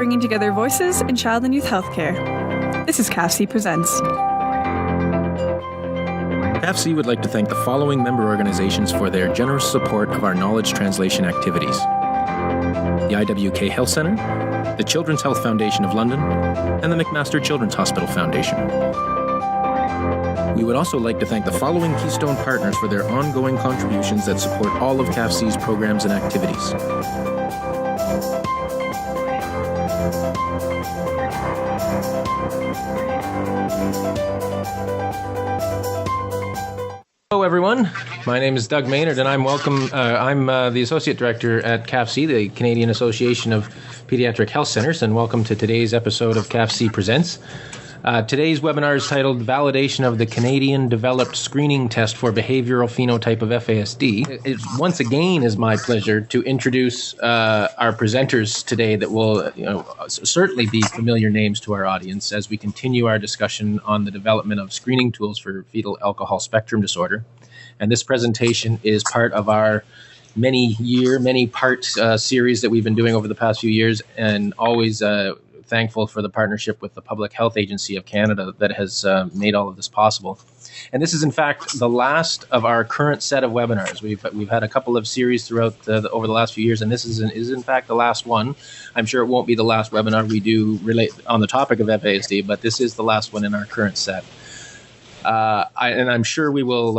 bringing together voices in child and youth healthcare. This is CAFC Presents. CAFC would like to thank the following member organizations for their generous support of our knowledge translation activities: the IWK Health Centre, the Children's Health Foundation of London, and the McMaster Children's Hospital Foundation. We would also like to thank the following Keystone partners for their ongoing contributions that support all of CAFC's programs and activities: Hello, everyone. My name is Doug Maynard, and I'm the Associate Director at CAFC, the Canadian Association of Pediatric Health Centres, and welcome to today's episode of CAFC Presents. Today's webinar is titled Validation of the Canadian-Developed Screening Test for Behavioural Phenotype of FASD. It once again is my pleasure to introduce our presenters today that will certainly be familiar names to our audience as we continue our discussion on the development of screening tools for fetal alcohol spectrum disorder. And this presentation is part of our many-part series that we've been doing over the past few years, and always thankful for the partnership with the Public Health Agency of Canada that has made all of this possible. And this is, in fact, the last of our current set of webinars. We've had a couple of series throughout over the last few years, and this is in fact the last one. I'm sure it won't be the last webinar we do relate on the topic of FASD, but this is the last one in our current set. And I'm sure we will.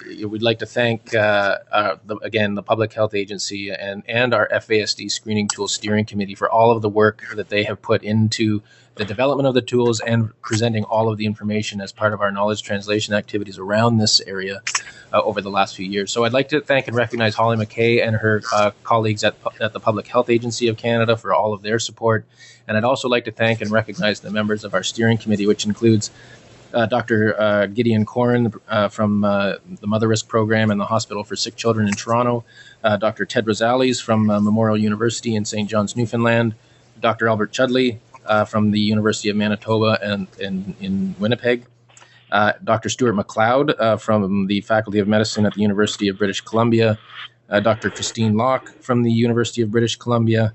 We'd like to thank again the Public Health Agency and our FASD Screening Tool Steering Committee for all of the work that they have put into the development of the tools and presenting all of the information as part of our knowledge translation activities around this area over the last few years. So I'd like to thank and recognize Holly McKay and her colleagues at the Public Health Agency of Canada for all of their support. And I'd also like to thank and recognize the members of our steering committee, which includes Dr. Gideon Koren from the Motherisk Program and the Hospital for Sick Children in Toronto, Dr. Ted Rosales from Memorial University in St. John's, Newfoundland, Dr. Albert Chudley from the University of Manitoba and in Winnipeg, Dr. Stuart McLeod from the Faculty of Medicine at the University of British Columbia, Dr. Christine Locke from the University of British Columbia,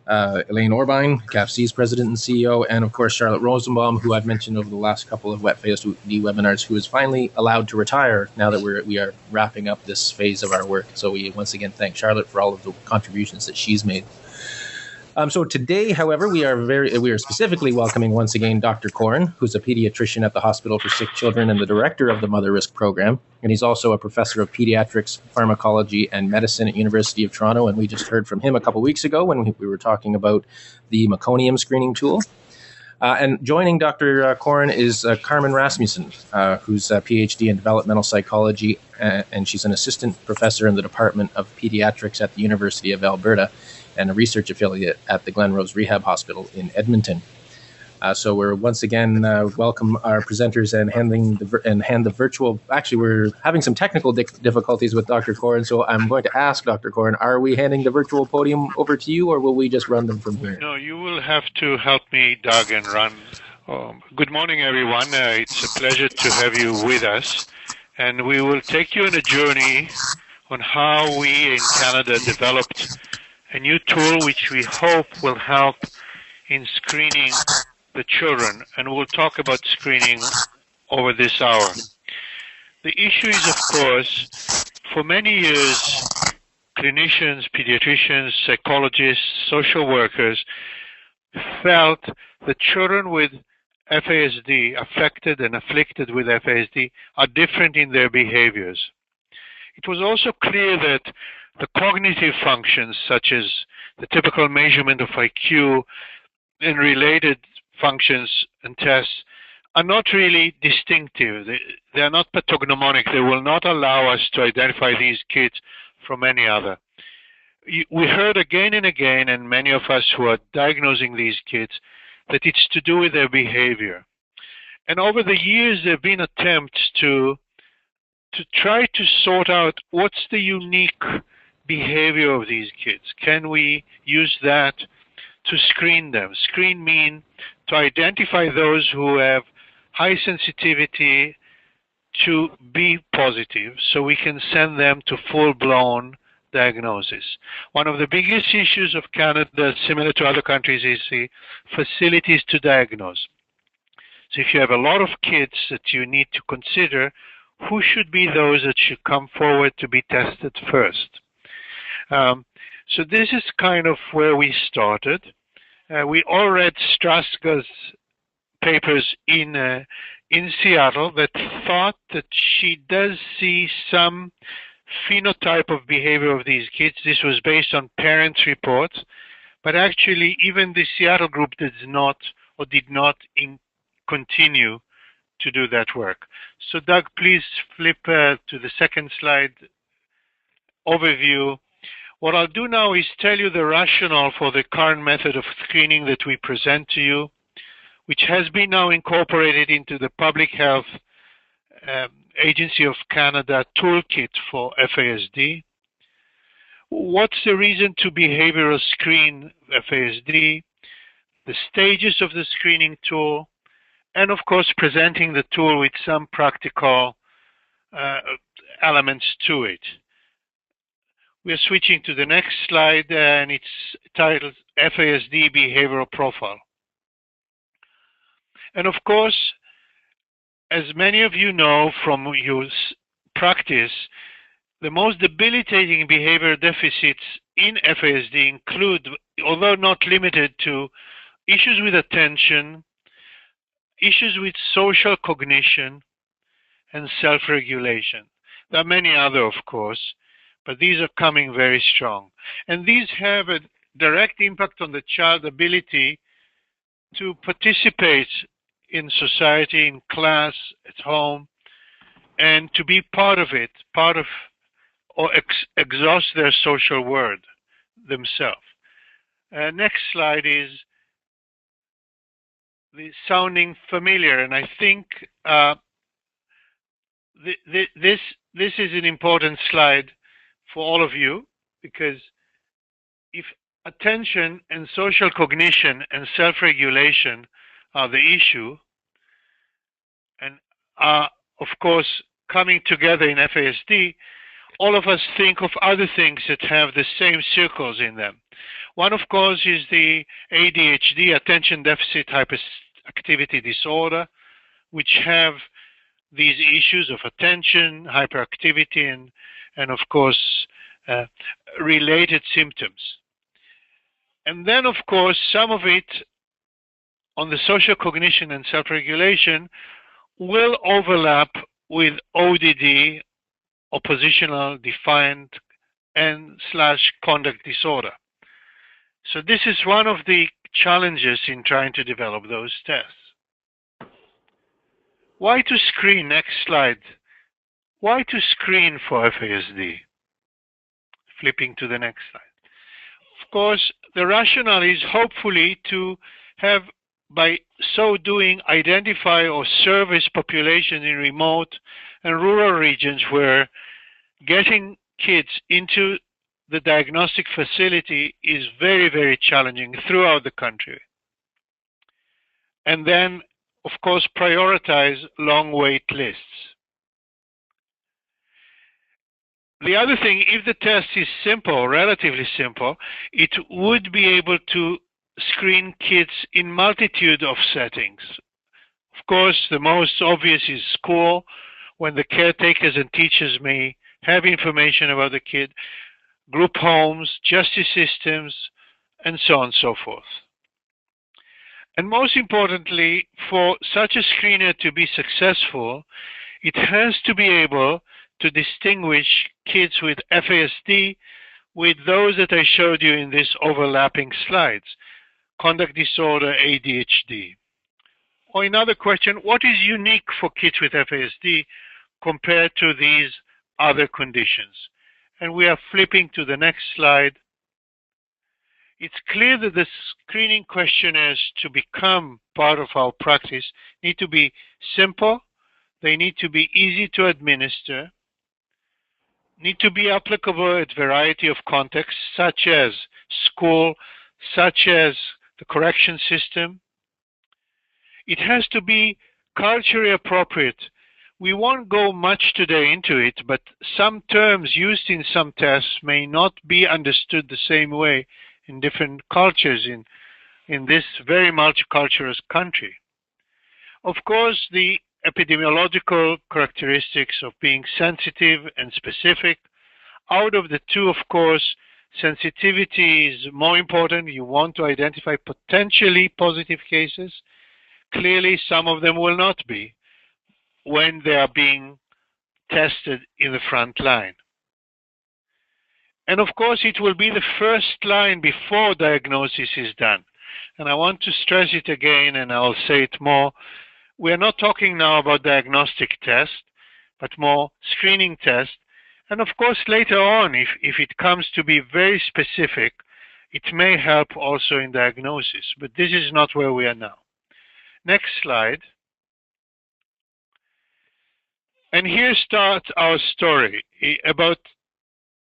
Elaine Orbine, CAFC's president and CEO, and of course Charlotte Rosenbaum, who I've mentioned over the last couple of FASD webinars, who is finally allowed to retire now that we are wrapping up this phase of our work. So we once again thank Charlotte for all of the contributions that she's made. So today, however, we are specifically welcoming once again Dr. Koren, who's a pediatrician at the Hospital for Sick Children and the director of the Motherisk Program, and he's also a professor of pediatrics, pharmacology, and medicine at University of Toronto. And we just heard from him a couple weeks ago when we were talking about the meconium screening tool. And joining Dr. Koren is Carmen Rasmussen, who's a PhD in developmental psychology, and she's an assistant professor in the Department of Pediatrics at the University of Alberta, and a research affiliate at the Glen Rose Rehab Hospital in Edmonton. So we're once again welcome our presenters and hand the virtual. Actually, we're having some technical difficulties with Dr. Koren, so I'm going to ask Dr. Koren: are we handing the virtual podium over to you, or will we just run them from here? No, you will have to help me, Doug, and run. Good morning, everyone. It's a pleasure to have you with us, and we will take you on a journey on how we in Canada developed a new tool which we hope will help in screening the children, and we'll talk about screening over this hour. The issue is, of course, for many years, clinicians, pediatricians, psychologists, social workers felt that children with FASD, affected and afflicted with FASD, are different in their behaviors. It was also clear that the cognitive functions, such as the typical measurement of IQ and related functions and tests, are not really distinctive. They are not pathognomonic. They will not allow us to identify these kids from any other. We heard again and again, and many of us who are diagnosing these kids, that it's to do with their behavior. And over the years, there have been attempts to try to sort out what's the unique behavior of these kids. Can we use that to screen them? Screen mean to identify those who have high sensitivity to be positive, so we can send them to full-blown diagnosis. One of the biggest issues of Canada, similar to other countries, is the facilities to diagnose. So if you have a lot of kids that you need to consider, who should be those that should come forward to be tested first? So this is kind of where we started. We all read Straska's papers in Seattle that thought that she does see some phenotype of behavior of these kids. This was based on parents' reports, but actually even the Seattle group did not continue to do that work. So Doug, please flip to the second slide, overview. What I'll do now is tell you the rationale for the current method of screening that we present to you, which has been now incorporated into the Public Health Agency of Canada toolkit for FASD. What's the reason to behavioral screen FASD, the stages of the screening tool, and of course presenting the tool with some practical elements to it. We're switching to the next slide, and it's titled FASD Behavioral Profile. And of course, as many of you know from your practice, the most debilitating behavior deficits in FASD include, although not limited to, issues with attention, issues with social cognition, and self-regulation. There are many other, of course, but these are coming very strong. And these have a direct impact on the child's ability to participate in society, in class, at home, and to be part of it, or exhaust their social world themselves. Next slide is the sounding familiar, and I think this is an important slide for all of you, because if attention and social cognition and self-regulation are the issue, and are, of course, coming together in FASD, all of us think of other things that have the same circles in them. One, of course, is the ADHD, Attention Deficit Hyperactivity Disorder, which have these issues of attention, hyperactivity, and of course, related symptoms. And then, of course, some of it on the social cognition and self-regulation will overlap with ODD, oppositional, defiant, and / conduct disorder. So this is one of the challenges in trying to develop those tests. Why to screen? Next slide. Why to screen for FASD? Flipping to the next slide. Of course, the rationale is hopefully to have, by so doing, identify or service populations in remote and rural regions where getting kids into the diagnostic facility is very, very challenging throughout the country. And then, of course, prioritize long wait lists. The other thing, if the test is simple, relatively simple, it would be able to screen kids in multitude of settings. Of course, the most obvious is school, when the caretakers and teachers may have information about the kid, group homes, justice systems, and so on and so forth. And most importantly, for such a screener to be successful, it has to be able to distinguish kids with FASD with those that I showed you in these overlapping slides, conduct disorder, ADHD. Or another question, what is unique for kids with FASD compared to these other conditions? And we are flipping to the next slide. It's clear that the screening questionnaires to become part of our practice need to be simple, they need to be easy to administer, need to be applicable at a variety of contexts, such as school, such as the correction system. It has to be culturally appropriate, We won't go much today into it, but some terms used in some tests may not be understood the same way in different cultures in this very multicultural country. Of course, the epidemiological characteristics of being sensitive and specific. Out of the two, of course, sensitivity is more important. You want to identify potentially positive cases. Clearly, some of them will not be when they are being tested in the front line. And of course, it will be the first line before diagnosis is done. And I want to stress it again, and I'll say it more. We are not talking now about diagnostic tests, but more screening tests. And of course, later on, if it comes to be very specific, it may help also in diagnosis. But this is not where we are now. Next slide. And here starts our story. About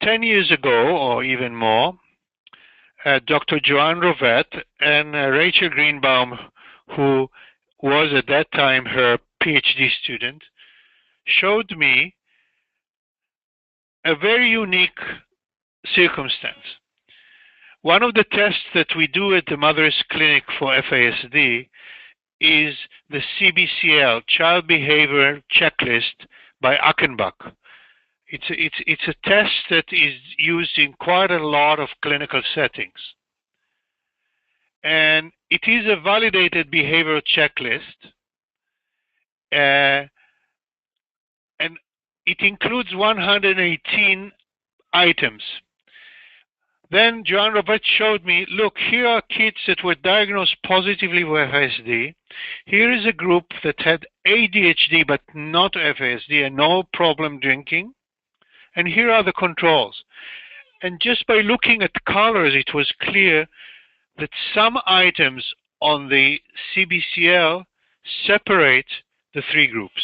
10 years ago, or even more, Dr. Joanne Rovette and Rachel Greenbaum, who was at that time her PhD student, showed me a very unique circumstance. One of the tests that we do at the Motherisk Clinic for FASD is the CBCL, Child Behavior Checklist by Achenbach. It's a test that is used in quite a lot of clinical settings. And it is a validated behavioral checklist. And it includes 118 items. Then Joanne Rovette showed me, look, here are kids that were diagnosed positively with FASD. Here is a group that had ADHD but not FASD and no problem drinking. And here are the controls. And just by looking at colors, it was clear that some items on the CBCL separate the three groups.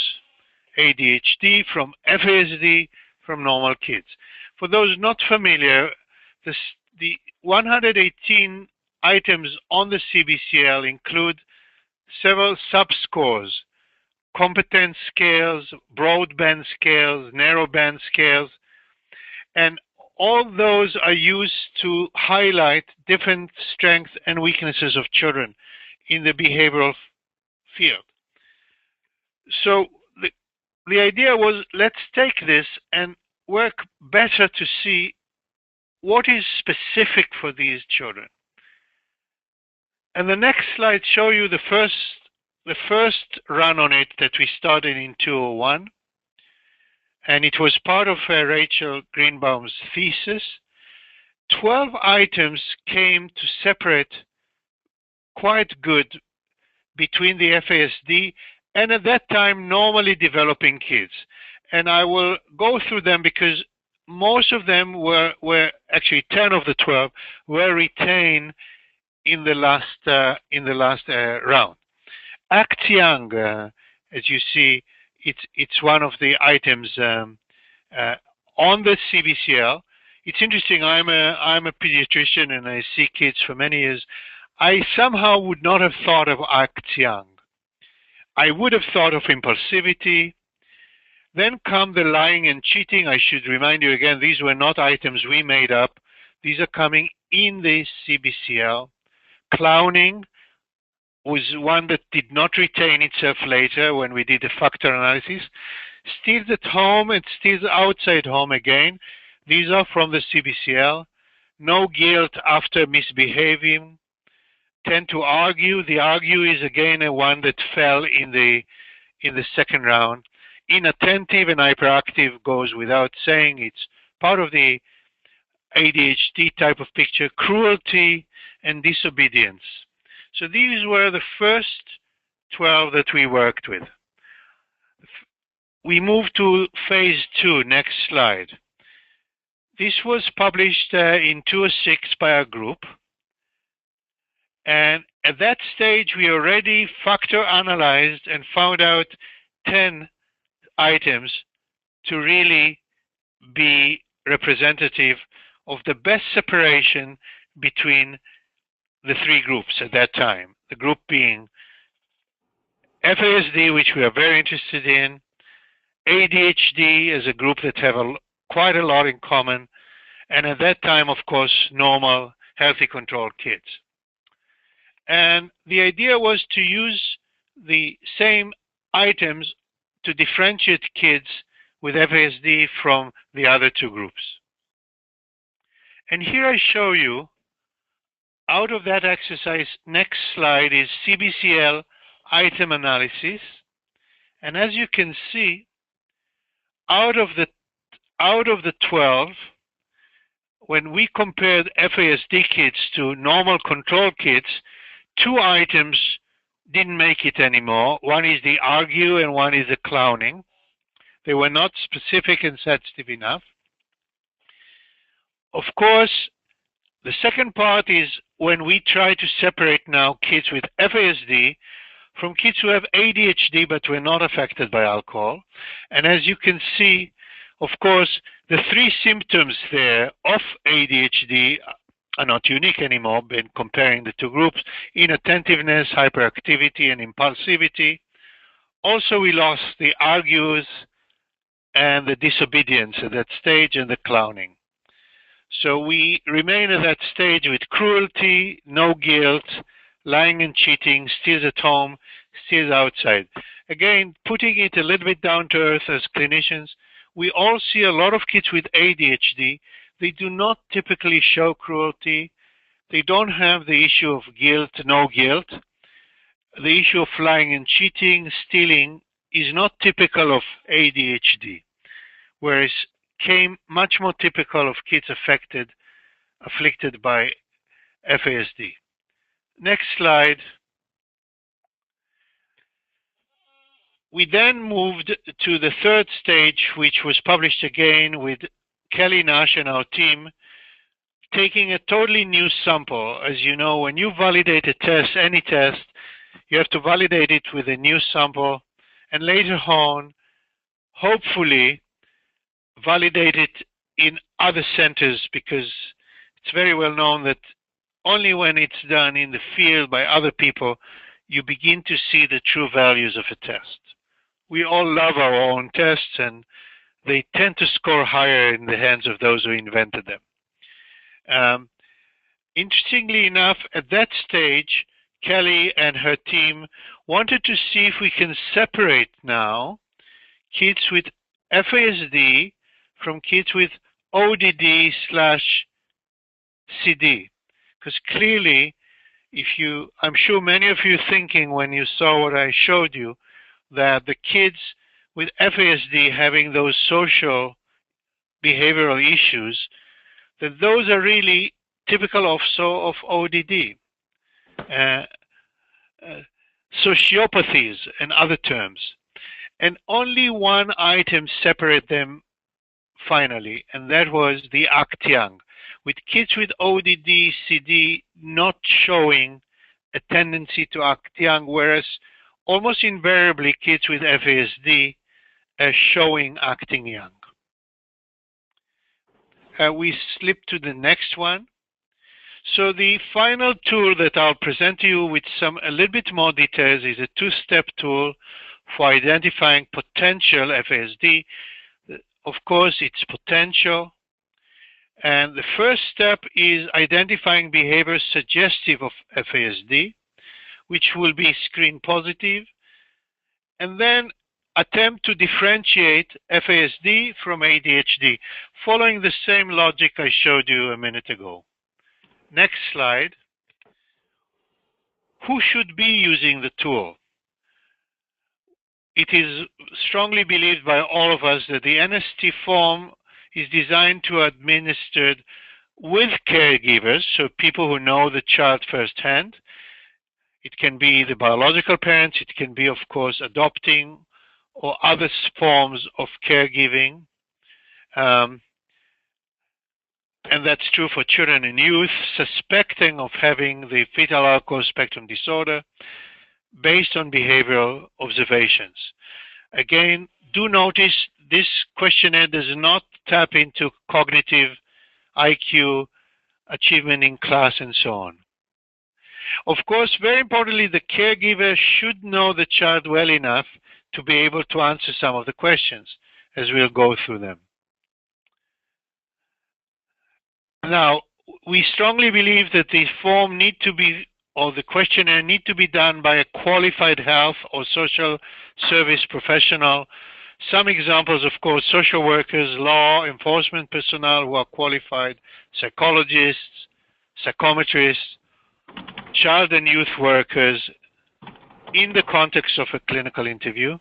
ADHD from FASD from normal kids. For those not familiar, the 118 items on the CBCL include several subscores, competence scales, broadband scales, narrowband scales, and all those are used to highlight different strengths and weaknesses of children in the behavioral field. So the idea was, let's take this and work better to see what is specific for these children. And the next slide show you the first run on it that we started in 2001. And it was part of Rachel Greenbaum's thesis. 12 items came to separate quite good between the FASD and at that time normally developing kids. And I will go through them because most of them were actually 10 of the 12 were retained in the last round. Act Young, as you see, it's one of the items on the CBCL. It's interesting. I'm a pediatrician and I see kids for many years. I somehow would not have thought of Act Young. I would have thought of impulsivity. Then come the lying and cheating. I should remind you again, these were not items we made up. These are coming in the CBCL. Clowning was one that did not retain itself later when we did the factor analysis. Steals at home and steals outside home again. These are from the CBCL. No guilt after misbehaving. Tend to argue. The argue is again a one that fell in the second round. Inattentive and hyperactive goes without saying. It's part of the ADHD type of picture. Cruelty and disobedience. So these were the first 12 that we worked with. We moved to phase 2. Next slide. This was published in 2006 by our group. And at that stage, we already factor analyzed and found out 10 items to really be representative of the best separation between the three groups at that time. The group being FASD, which we are very interested in, ADHD as a group that have quite a lot in common, and at that time, of course, normal, healthy, controlled kids. And the idea was to use the same items to differentiate kids with FASD from the other two groups. And here I show you, out of that exercise, next slide is CBCL item analysis. And as you can see, out of the 12, when we compared FASD kids to normal control kids, 2 items didn't make it anymore. One is the argue and one is the clowning. They were not specific and sensitive enough. Of course, the second part is when we try to separate now kids with FASD from kids who have ADHD but were not affected by alcohol. And as you can see, of course, the 3 symptoms there of ADHD are not unique anymore when comparing the two groups: inattentiveness, hyperactivity, and impulsivity. Also, we lost the argues and the disobedience at that stage and the clowning. So we remain at that stage with cruelty, no guilt, lying and cheating, steals at home, steals outside. Again, putting it a little bit down to earth as clinicians, we all see a lot of kids with ADHD. They do not typically show cruelty. They don't have the issue of guilt, no guilt. The issue of lying and cheating, stealing is not typical of ADHD, whereas came much more typical of kids afflicted by FASD. Next slide. We then moved to the third stage, which was published again with Kelly Nash and our team, taking a totally new sample. As you know, when you validate a test, any test, you have to validate it with a new sample, and later on, hopefully, validate it in other centers, because it's very well known that only when it's done in the field by other people, you begin to see the true values of a test. We all love our own tests, and they tend to score higher in the hands of those who invented them. Interestingly enough, at that stage, Kelly and her team wanted to see if we can separate now kids with FASD from kids with ODD/CD. Because clearly, I'm sure many of you thinking when you saw what I showed you, that the kids with FASD having those social behavioral issues, that those are really typical also of ODD, sociopathies and other terms. And only one item separated them finally, and that was the act young, with kids with ODD/CD not showing a tendency to act young, whereas almost invariably kids with FASD are showing acting young. We slip to the next one. So the final tool that I'll present to you with a little bit more details is a 2-step tool for identifying potential FASD. Of course, it's potential. And the first step is identifying behaviors suggestive of FASD, which will be screen positive, and then attempt to differentiate FASD from ADHD, following the same logic I showed you a minute ago. Next slide. Who should be using the tool? It is strongly believed by all of us that the NST form is designed to be administered with caregivers, so people who know the child firsthand. It can be the biological parents, it can be, of course, adopting or other forms of caregiving. And that's true for children and youth suspecting of having the fetal alcohol spectrum disorder based on behavioral observations. Again, do notice this questionnaire does not tap into cognitive, IQ, achievement in class, and so on. Of course, very importantly, the caregiver should know the child well enough to be able to answer some of the questions as we'll go through them. Now, we strongly believe that the form need to be, or the questionnaire need to be done by a qualified health or social service professional. Some examples, of course, social workers, law enforcement personnel who are qualified, psychologists, psychometrists, child and youth workers in the context of a clinical interview.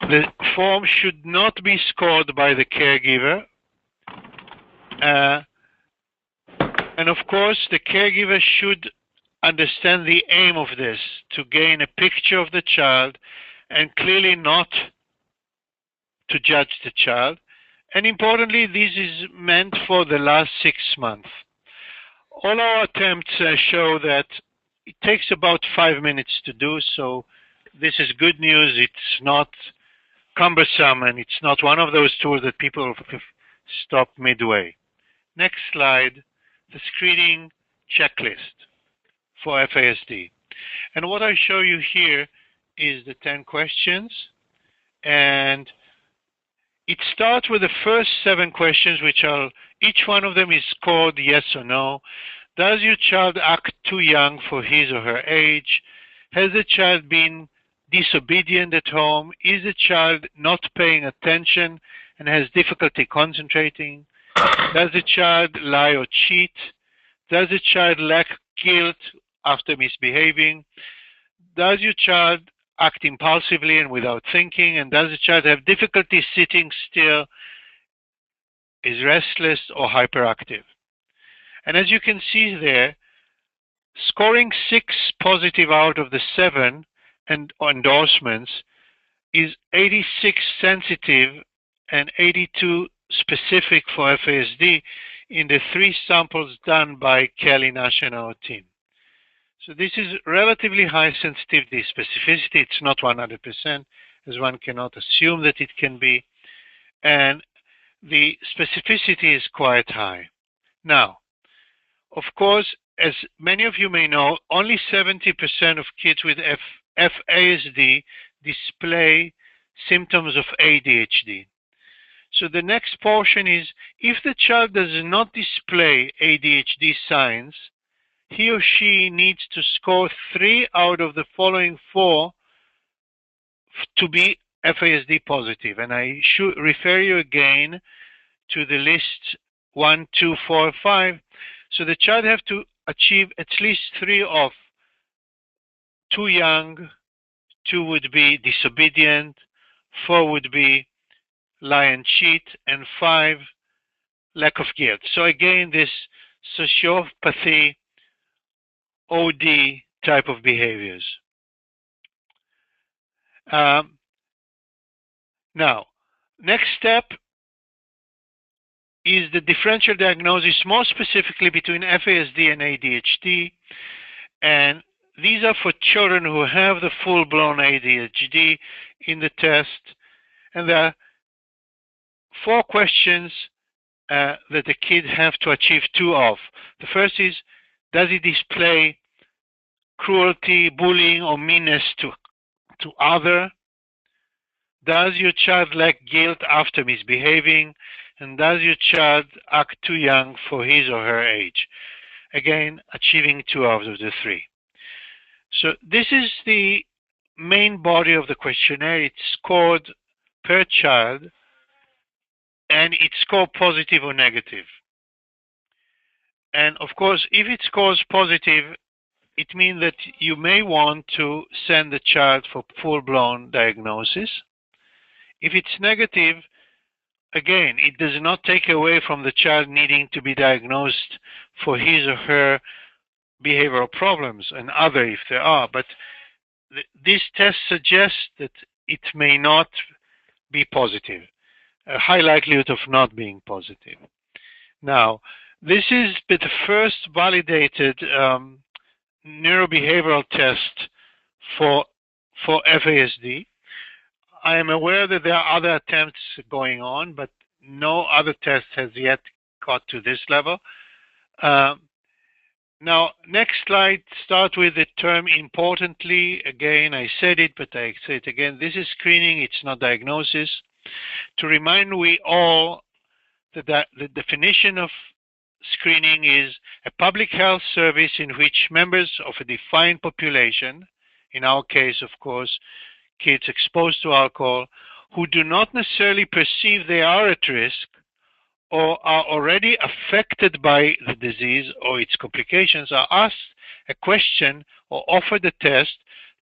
The form should not be scored by the caregiver. And of course, the caregiver should understand the aim of this, to gain a picture of the child and clearly not to judge the child. And importantly, this is meant for the last 6 months. All our attempts show that it takes about 5 minutes to do, so this is good news. It's not cumbersome, and it's not one of those tools that people stop midway. Next slide, the screening checklist for FASD. And what I show you here is the 10 questions, and it starts with the first 7 questions, which are, each one of them is scored yes or no. Does your child act too young for his or her age? Has the child been disobedient at home? Is the child not paying attention and has difficulty concentrating? Does the child lie or cheat? Does the child lack guilt after misbehaving? Does your child act impulsively and without thinking? And does the child have difficulty sitting still, is restless or hyperactive? And as you can see there, scoring 6 positive out of the 7 and endorsements is 86 sensitive and 82 specific for FASD in the 3 samples done by Kelly Nash and our team. So this is relatively high sensitivity specificity. It's not 100%, as one cannot assume that it can be. And the specificity is quite high. Now, of course, as many of you may know, only 70% of kids with FASD display symptoms of ADHD. So the next portion is, if the child does not display ADHD signs, he or she needs to score 3 out of the following 4 to be FASD positive. And I should refer you again to the list 1, 2, 4, 5. So the child have to achieve at least 3 of too young, 2 would be disobedient, 4 would be lie and cheat, and 5, lack of guilt. So again, this sociopathy, OD type of behaviors. Now, next step is the differential diagnosis, more specifically between FASD and ADHD. And these are for children who have the full-blown ADHD in the test. And there are 4 questions that the kid have to achieve 2 of. The first is, does he display cruelty, bullying, or meanness to other? Does your child lack guilt after misbehaving? And does your child act too young for his or her age? Again, achieving 2 out of the 3. So this is the main body of the questionnaire. It's scored per child, and it's scored positive or negative. And of course, if it scores positive, it means that you may want to send the child for full-blown diagnosis. If it's negative, again, it does not take away from the child needing to be diagnosed for his or her behavioral problems, and other if there are. But this test suggests that it may not be positive, a high likelihood of not being positive. Now, this is the first validated neurobehavioral test for FASD. I am aware that there are other attempts going on, but no other test has yet got to this level. Now, next slide, start with the term importantly. Again, I said it, but I say it again. This is screening, it's not diagnosis. To remind we all that the definition of screening is a public health service in which members of a defined population, in our case, of course, kids exposed to alcohol, who do not necessarily perceive they are at risk or are already affected by the disease or its complications, are asked a question or offered a test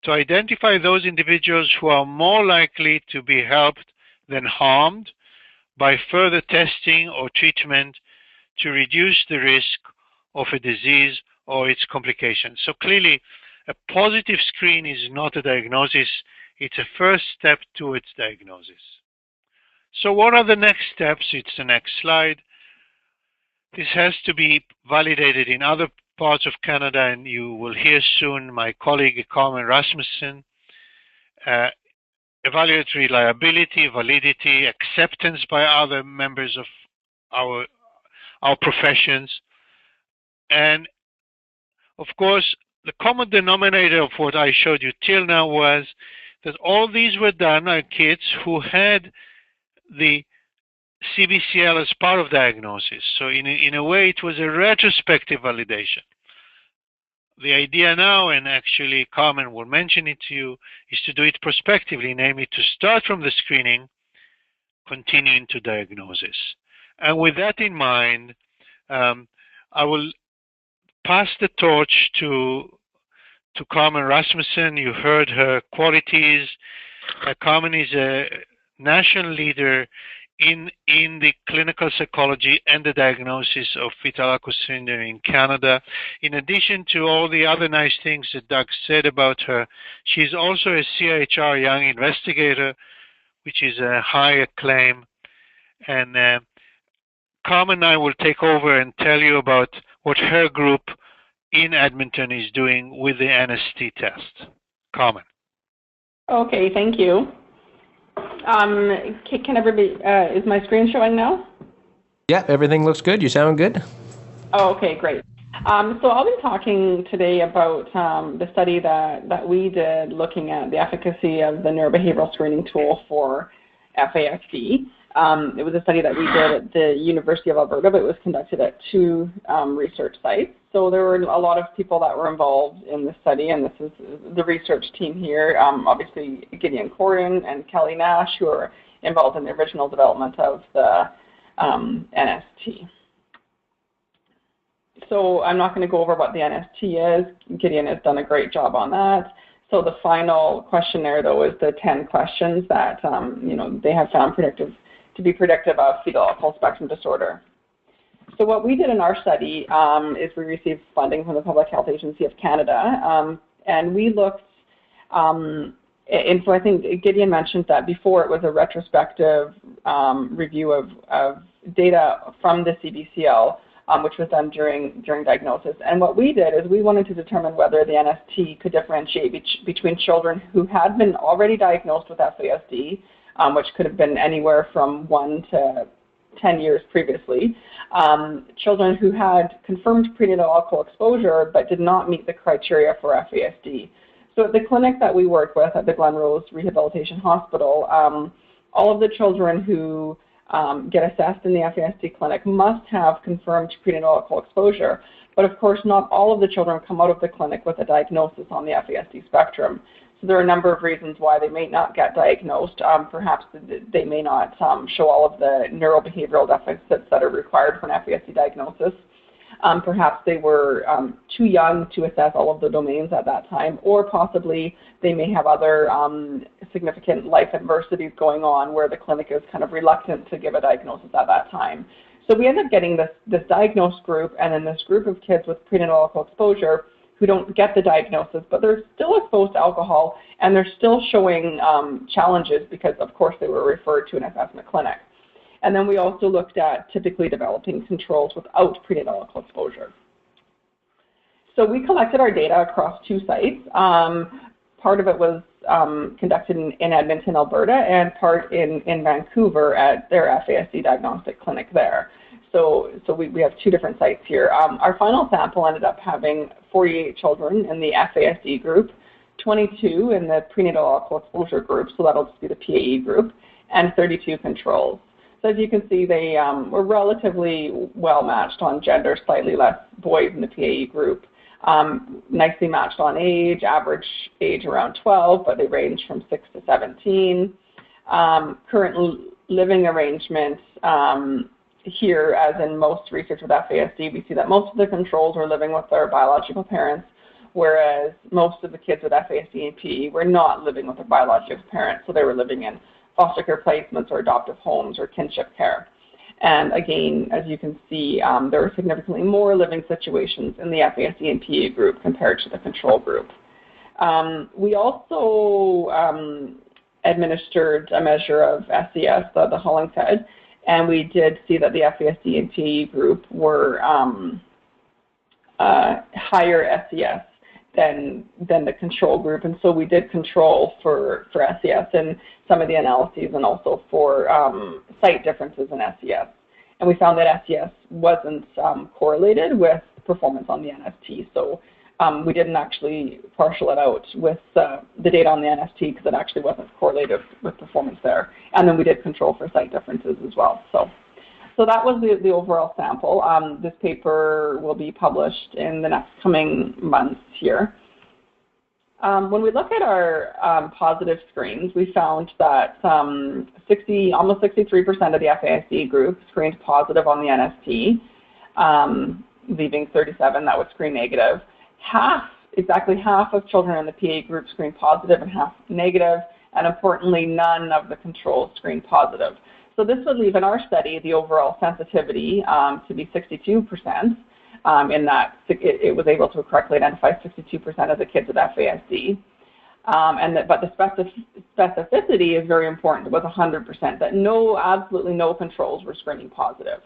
to identify those individuals who are more likely to be helped than harmed by further testing or treatment to reduce the risk of a disease or its complications. So clearly, a positive screen is not a diagnosis. It's a first step towards diagnosis. So what are the next steps? It's the next slide. This has to be validated in other parts of Canada, and you will hear soon my colleague Carmen Rasmussen evaluate reliability, validity, acceptance by other members of our professions. And of course, the common denominator of what I showed you till now was that all these were done on kids who had the CBCL as part of diagnosis. So in a way, it was a retrospective validation. The idea now, and actually Carmen will mention it to you, is to do it prospectively, namely to start from the screening, continuing to diagnosis. And with that in mind, I will pass the torch to Carmen Rasmussen. You heard her qualities. Carmen is a national leader in the clinical psychology and the diagnosis of fetal alcohol syndrome in Canada. In addition to all the other nice things that Doug said about her, she's also a CIHR Young Investigator, which is a high acclaim. And Carmen and I will take over and tell you about what her group in Edmonton is doing with the NST test. Carmen. Okay, thank you. Can everybody, is my screen showing now? Yeah, everything looks good. You sound good. Oh, okay, great. So I'll be talking today about the study that we did looking at the efficacy of the neurobehavioral screening tool for FASD. It was a study that we did at the University of Alberta, but it was conducted at 2 research sites. So there were a lot of people that were involved in the study, and this is the research team here. Obviously, Gideon, Koren, and Kelly Nash, who are involved in the original development of the NST. So I'm not going to go over what the NST is. Gideon has done a great job on that. So the final questionnaire, though, is the 10 questions that they have found to be predictive of fetal alcohol spectrum disorder. So what we did in our study is we received funding from the Public Health Agency of Canada, and we looked, and so I think Gideon mentioned that before it was a retrospective review of data from the CBCL, which was done during diagnosis. And what we did is we wanted to determine whether the NST could differentiate between children who had been already diagnosed with FASD, which could have been anywhere from 1 to 10 years previously, children who had confirmed prenatal alcohol exposure but did not meet the criteria for FASD. So at the clinic that we worked with at the Glen Rose Rehabilitation Hospital, all of the children who get assessed in the FASD clinic must have confirmed prenatal alcohol exposure. But of course, not all of the children come out of the clinic with a diagnosis on the FASD spectrum. So there are a number of reasons why they may not get diagnosed. Perhaps they may not show all of the neurobehavioral deficits that are required for an FASD diagnosis. Perhaps they were too young to assess all of the domains at that time, or possibly they may have other significant life adversities going on where the clinic is kind of reluctant to give a diagnosis at that time. So we end up getting this diagnosed group and then this group of kids with prenatal alcohol exposure who don't get the diagnosis, but they're still exposed to alcohol and they're still showing challenges because, of course, they were referred to an assessment clinic. And then we also looked at typically developing controls without prenatal alcohol exposure. So we collected our data across 2 sites. Part of it was conducted in Edmonton, Alberta, and part in Vancouver at their FASD diagnostic clinic there. So we have two different sites here. Our final sample ended up having 48 children in the FASD group, 22 in the prenatal alcohol exposure group, so that'll just be the PAE group, and 32 controls. So as you can see, they were relatively well matched on gender, slightly less boys in the PAE group. Nicely matched on age, average age around 12, but they range from 6 to 17. Current living arrangements here, as in most research with FASD, we see that most of the controls are living with their biological parents, whereas most of the kids with FASD and PE were not living with their biological parents, so they were living in foster care placements or adoptive homes or kinship care. And again, as you can see, there are significantly more living situations in the FASD and PE group compared to the control group. We also administered a measure of SES, the Hollingshead, and we did see that the FASD and PE group were higher SES than the control group, and so we did control for SES in some of the analyses and also for site differences in SES. And we found that SES wasn't correlated with performance on the NST, so we didn't actually partial it out with the data on the NST because it actually wasn't correlated with performance there. And then we did control for site differences as well. So that was the overall sample. This paper will be published in the next coming months here. When we look at our positive screens, we found that almost 63% of the FASD group screened positive on the NST, leaving 37 that would screen negative. Exactly half of children in the PA group screened positive and half negative, and importantly, none of the controls screened positive. So this would leave in our study the overall sensitivity to be 62%, in that it was able to correctly identify 62% of the kids with FASD. But the specificity is very important. It was 100%, that absolutely no controls were screening positive.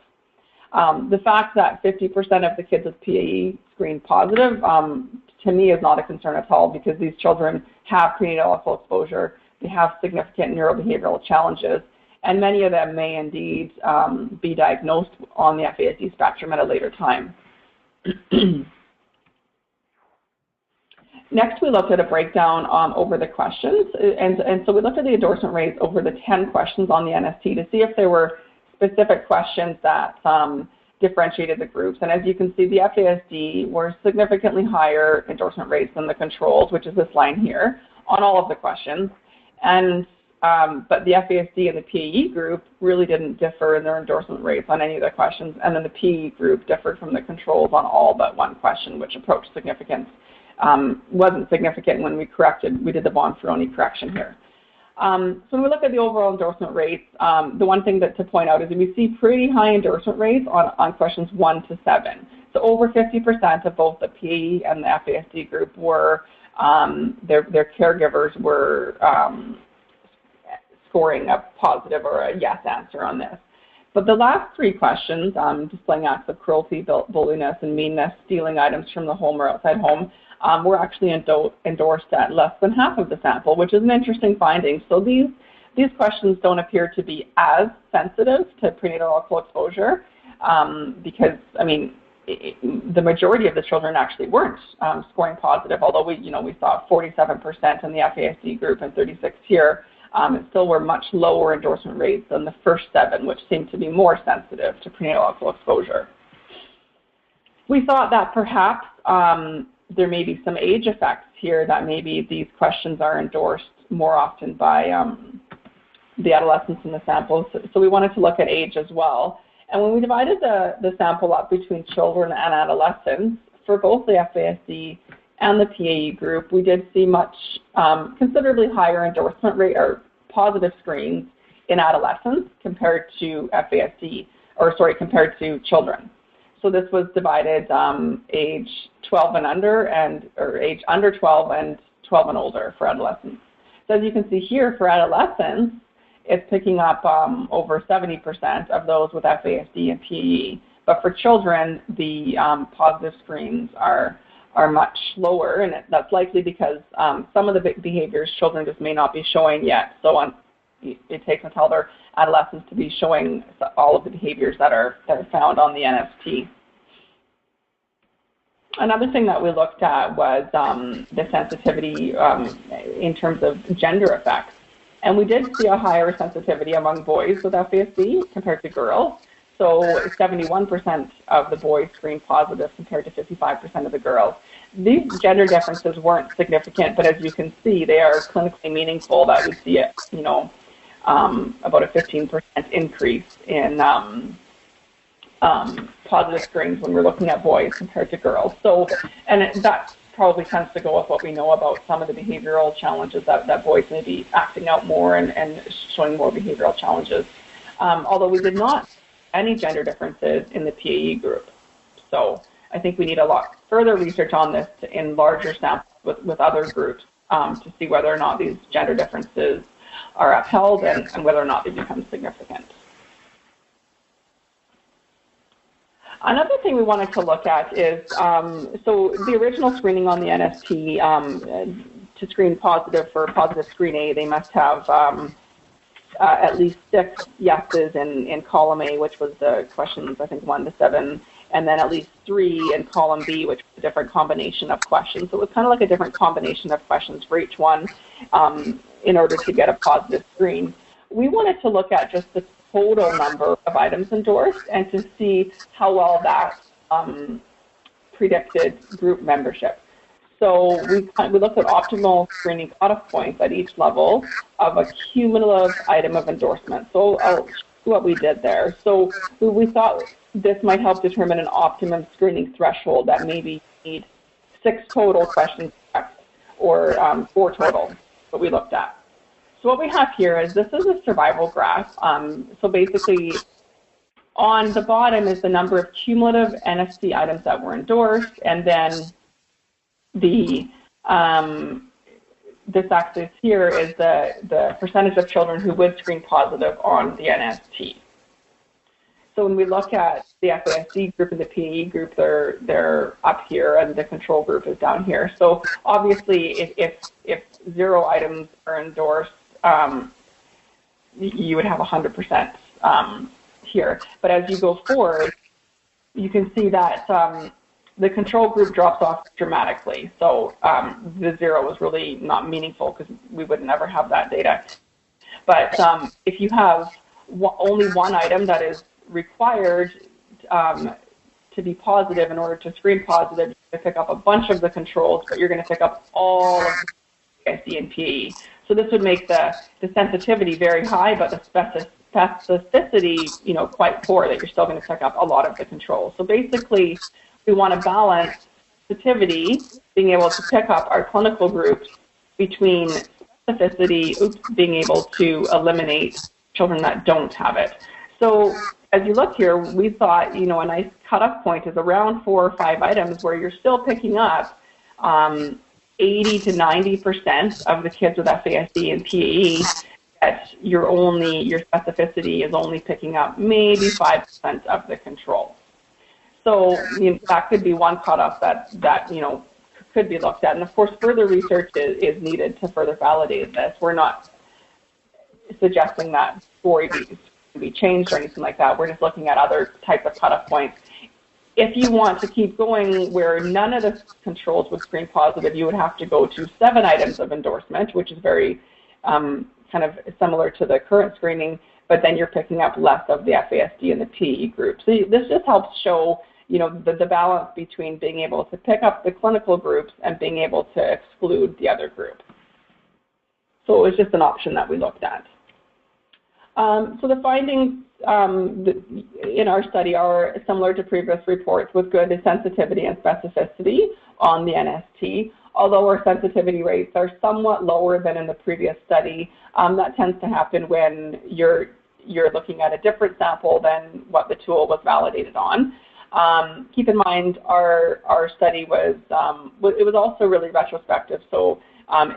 The fact that 50% of the kids with PAE screened positive, to me, is not a concern at all, because these children have prenatal alcohol exposure, they have significant neurobehavioral challenges, and many of them may indeed be diagnosed on the FASD spectrum at a later time. Next, we looked at a breakdown over the questions, and so we looked at the endorsement rates over the 10 questions on the NST to see if there were specific questions that differentiated the groups. And as you can see, the FASD were significantly higher endorsement rates than the controls, which is this line here, on all of the questions. And but the FASD and the PAE group really didn't differ in their endorsement rates on any of the questions, and then the PE group differed from the controls on all but one question, which approached significance. Wasn't significant when we did the Bonferroni correction here. So when we look at the overall endorsement rates, the one thing to point out is that we see pretty high endorsement rates on questions 1 to 7. So over 50% of both the PAE and the FASD group were, their caregivers were scoring a positive or a yes answer on this. But the last 3 questions, displaying acts of cruelty, bulliness, and meanness, stealing items from the home or outside home, were actually endorsed at less than half of the sample, which is an interesting finding. So these questions don't appear to be as sensitive to prenatal alcohol exposure because, I mean, the majority of the children actually weren't scoring positive, although we saw 47% in the FASD group and 36 here. It still were much lower endorsement rates than the first 7, which seemed to be more sensitive to prenatal alcohol exposure. We thought that perhaps there may be some age effects here, that maybe these questions are endorsed more often by the adolescents in the sample. So we wanted to look at age as well. And when we divided the sample up between children and adolescents, for both the FASD and the PAE group, we did see considerably higher endorsement rate or positive screens in adolescents compared to compared to children. So this was divided age 12 and under, or age under 12 and 12 and older for adolescents. So as you can see here, for adolescents, it's picking up over 70% of those with FASD and PAE. But for children, the positive screens are much lower, and that's likely because some of the behaviors children just may not be showing yet. So it takes until their adolescence to be showing all of the behaviors that are found on the NST. Another thing that we looked at was the sensitivity in terms of gender effects. And we did see a higher sensitivity among boys with FASD compared to girls. So 71% of the boys screened positive compared to 55% of the girls. These gender differences weren't significant, but as you can see, they are clinically meaningful that we see it, about a 15% increase in positive screens when we're looking at boys compared to girls. So, and that probably tends to go with what we know about some of the behavioral challenges that boys may be acting out more and showing more behavioral challenges. Although we did not see any gender differences in the PAE group. So I think we need a lot further research on this in larger samples with other groups to see whether or not these gender differences are upheld and whether or not they become significant. Another thing we wanted to look at is, so the original screening on the NST, to screen positive for positive screen A, they must have at least 6 yeses in column A, which was the questions, I think, 1 to 7, and then at least 3 in column B, which was a different combination of questions. So it was kind of like a different combination of questions for each one in order to get a positive screen. We wanted to look at just the total number of items endorsed and to see how well that predicted group membership. So we looked at optimal screening cutoff points at each level of a cumulative item of endorsement. So I'll show you what we did there. So we thought this might help determine an optimum screening threshold that maybe you need 6 total questions or 4 total, what we looked at. So what we have here is this is a survival graph. So basically, on the bottom is the number of cumulative NST items that were endorsed, and then the this axis here is the percentage of children who would screen positive on the NST. So when we look at the FASD group and the PAE group, they're up here, and the control group is down here. So obviously, if 0 items are endorsed, you would have 100% here. But as you go forward, you can see that the control group drops off dramatically. So the 0 is really not meaningful because we would never have that data. But if you have only 1 item that is required to be positive in order to screen positive, you're going to pick up a bunch of the controls, but you're going to pick up all of the FASD and PAE. So this would make the sensitivity very high, but the specificity, quite poor, that you're still going to pick up a lot of the controls. So basically, we want to balance sensitivity, being able to pick up our clinical groups, between specificity, being able to eliminate children that don't have it. So as you look here, we thought, a nice cutoff point is around 4 or 5 items where you're still picking up 80 to 90% of the kids with FASD and PAE, that your specificity is only picking up maybe 5% of the control. So that could be one cutoff that could be looked at. And of course, further research is needed to further validate this. We're not suggesting that score be changed or anything like that. We're just looking at other types of cutoff points. If you want to keep going where none of the controls would screen positive, you would have to go to 7 items of endorsement, which is very kind of similar to the current screening, but then you're picking up less of the FASD and the PAE group. So this just helps show, the balance between being able to pick up the clinical groups and being able to exclude the other group. So it was just an option that we looked at. So the findings in our study are similar to previous reports, with good sensitivity and specificity on the NST. Although our sensitivity rates are somewhat lower than in the previous study, that tends to happen when you're looking at a different sample than what the tool was validated on. Keep in mind, our study was also really retrospective. So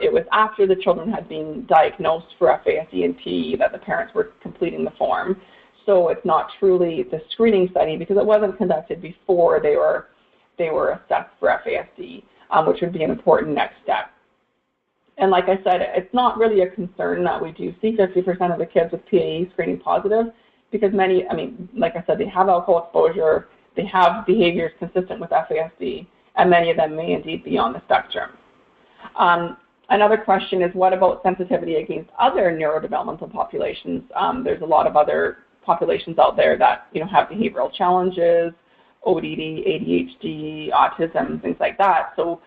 it was after the children had been diagnosed for FASD and PAE that the parents were completing the form. So it's not truly the screening study because it wasn't conducted before they were assessed for FASD, which would be an important next step. And like I said, it's not really a concern that we do see 50% of the kids with PAE screening positive, because many, I mean, like I said, they have alcohol exposure, they have behaviors consistent with FASD, and many of them may indeed be on the spectrum. Another question is, what about sensitivity against other neurodevelopmental populations? There's a lot of other populations out there that have behavioral challenges, ODD, ADHD, autism, things like that. So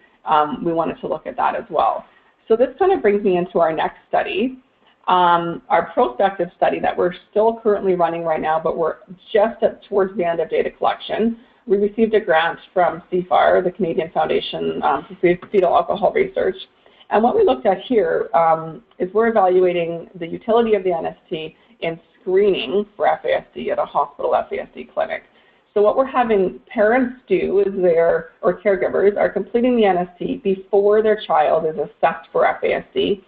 we wanted to look at that as well. So this kind of brings me into our next study, our prospective study that we're still currently running right now, but we're just towards the end of data collection. We received a grant from CFAR, the Canadian Foundation for Fetal Alcohol Research. And what we looked at here is we're evaluating the utility of the NST in screening for FASD at a hospital FASD clinic. So what we're having parents do is or caregivers are completing the NST before their child is assessed for FASD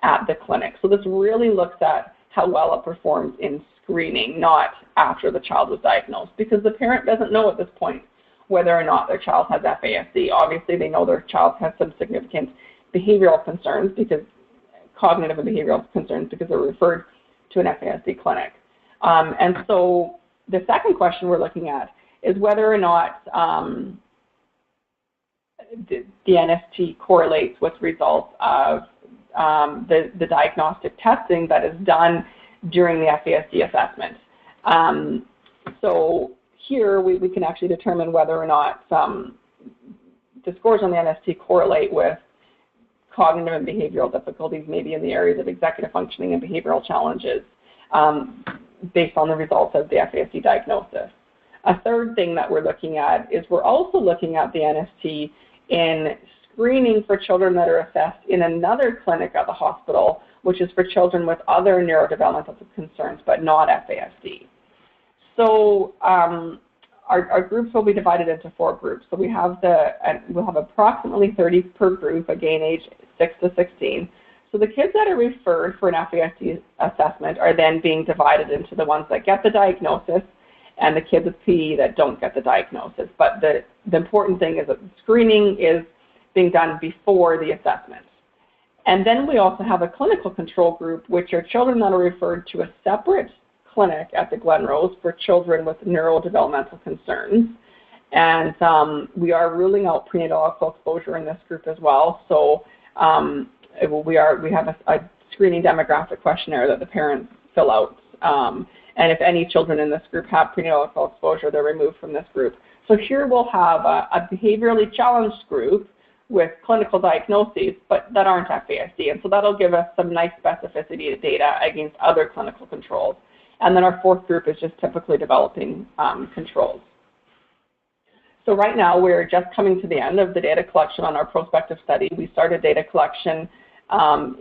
at the clinic. So this really looks at how well it performs in screening, not after the child was diagnosed, because the parent doesn't know at this point whether or not their child has FASD. Obviously, they know their child has some significant behavioral concerns, because cognitive and behavioral concerns, because they're referred to an FASD clinic. And so the second question we're looking at is whether or not the NST correlates with results of the diagnostic testing that is done during the FASD assessment. So here we can actually determine whether or not the scores on the NST correlate with cognitive and behavioral difficulties, maybe in the areas of executive functioning and behavioral challenges, based on the results of the FASD diagnosis. A third thing that we're looking at is we're also looking at the NST in screening for children that are assessed in another clinic at the hospital, which is for children with other neurodevelopmental concerns, but not FASD. So our groups will be divided into 4 groups. So we'll have approximately 30 per group, again, age 6 to 16. So the kids that are referred for an FASD assessment are then being divided into the ones that get the diagnosis and the kids with PE that don't get the diagnosis. But the important thing is that the screening is being done before the assessment. And then we also have a clinical control group, which are children that are referred to a separate clinic at the Glen Rose for children with neurodevelopmental concerns. And we are ruling out prenatal alcohol exposure in this group as well. So we have a screening demographic questionnaire that the parents fill out. And if any children in this group have prenatal alcohol exposure, they're removed from this group. So here we'll have a behaviorally challenged group with clinical diagnoses, but that aren't FASD. And so that'll give us some nice specificity data against other clinical controls. And then our 4th group is just typically developing controls. So right now we're just coming to the end of the data collection on our prospective study. We started data collection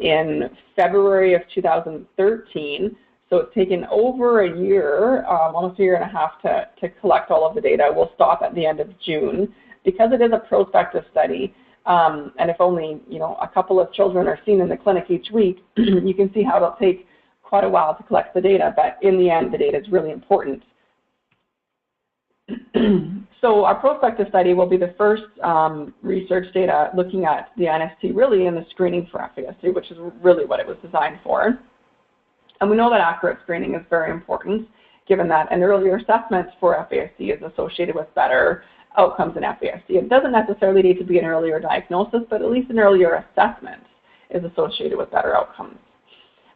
in February of 2013. So it's taken over a year, almost a year and a half to collect all of the data. We'll stop at the end of June. Because it is a prospective study, and if only a couple of children are seen in the clinic each week, you can see how it'll take quite a while to collect the data, but in the end, the data is really important. So our prospective study will be the first research data looking at the NST really in the screening for FASD, which is really what it was designed for. And we know that accurate screening is very important, given that an earlier assessment for FASD is associated with better outcomes in FASD. It doesn't necessarily need to be an earlier diagnosis, but at least an earlier assessment is associated with better outcomes.